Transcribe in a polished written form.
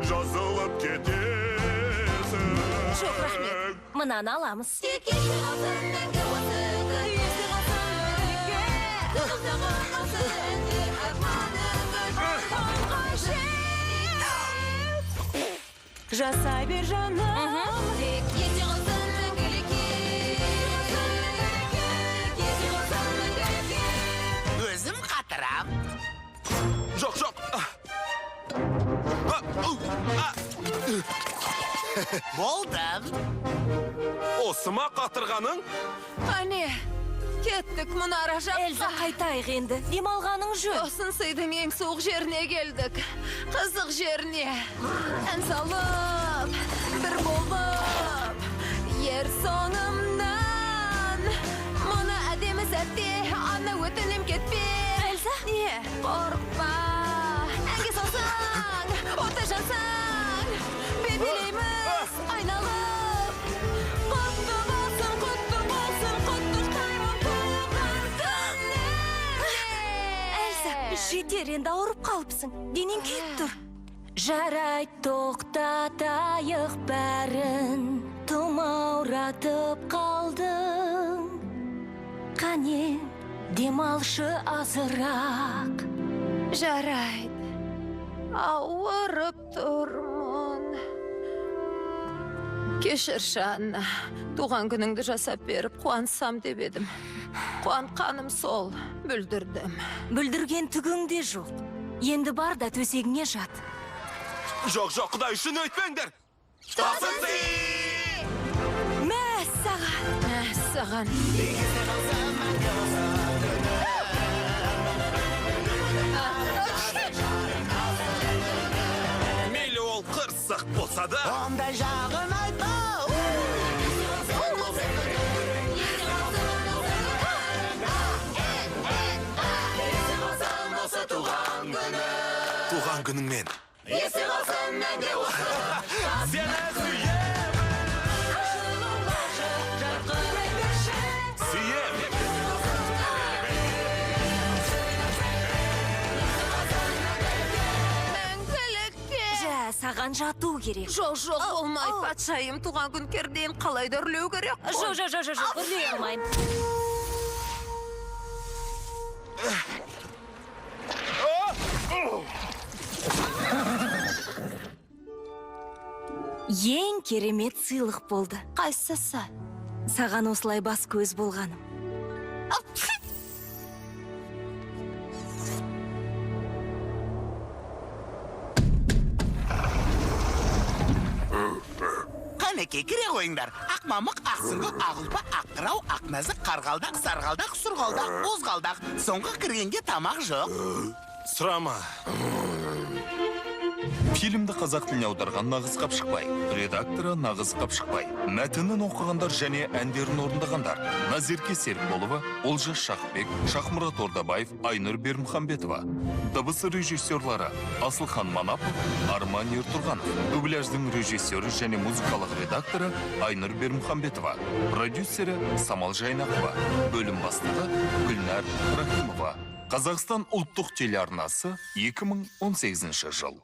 жазылып кетесің. Жоқ, рахмет. Мынаны аламыз. Жасай бер жаным. Өзім қатырам. Жоқ, жоқ. Болдым. Осы ма қатырғаның? Ане, кеттік мұнара жаққа. Эльза, қайтайық енді. Демалғаның жөн. Тосын сыйдың ең суық жеріне келдік. Қызық жеріне. Ән салып, бір болып, ер соңымнан. Мұны әдемі сәтте, ана өтінім кетпе. Эльза? Не? Қорқпа. Әнге салсаң, ота жансаң. Бебелейміз, айналып. Құтты болсын, құттықтаймын туған күніңе. Эльза, жетер енді ауырып қалыпсың. Денең күйіп тұр. Жарай тоқтатайық бәрін. Тым ауратып қалдың. Қане, демалшы азырақ. Жарайды. Ауырып тұрмын. Кешірші, Анна. Туған күніңді жасап беріп, қуансам деп едім. Қуанқаным сол, бүлдірдім. Бүлдірген түгің де жоқ. Енді бар да төсегіңе жат. Жоқ, жоқ, Құдай үшін өйтпеңдер. Тосын сый! Саған. Мейлі ол қырсық болса да. Ондай жағын айтма. Туған күніңмен. Есі қалсын мәнде осы. Сені сүйемін. Сүйемін. Мәңгілікке. Жә, саған жату керек. Жоқ, болмай, патшайым туған күн керден қалайда үрлеу керек. Жоқ, үрлей алмайым. Ең керемет сыйлық болды. Қайсысы? Саған осылай бас көз болғаным. Қанеке, кіре қойыңдар. Ақ мамық, ақ сүңгі, ақ ұлпа, ақ қырау, ақ нәзік, қарғалдақ, сарғалдақ, сұрғалдақ, бозғалдақ. Соңғы кіргенге тамақ жоқ. Сұрама. Фильмді қазақ тіліне аударған Нағыз Қапшықбай, редакторы Нағыз Қапшықбай, мәтінін оқығандар және әндерін орындағандар Назерке Серікболова, Олжас Шақбек, Шахмұрат Ордабаев, Айнұр Бермұхамбетова. Дыбысы режиссерлары Асылхан Манапов, Арман Ертұрғанов. Дубляждың режиссері және музыкалық редакторы Айнұр Бермұхамбетова. Продюсері Самал Жайнақова. Бөлім бастығы Гүлнар Рахимова. Қазақстан ұлттық телеарнасы 2018 жыл.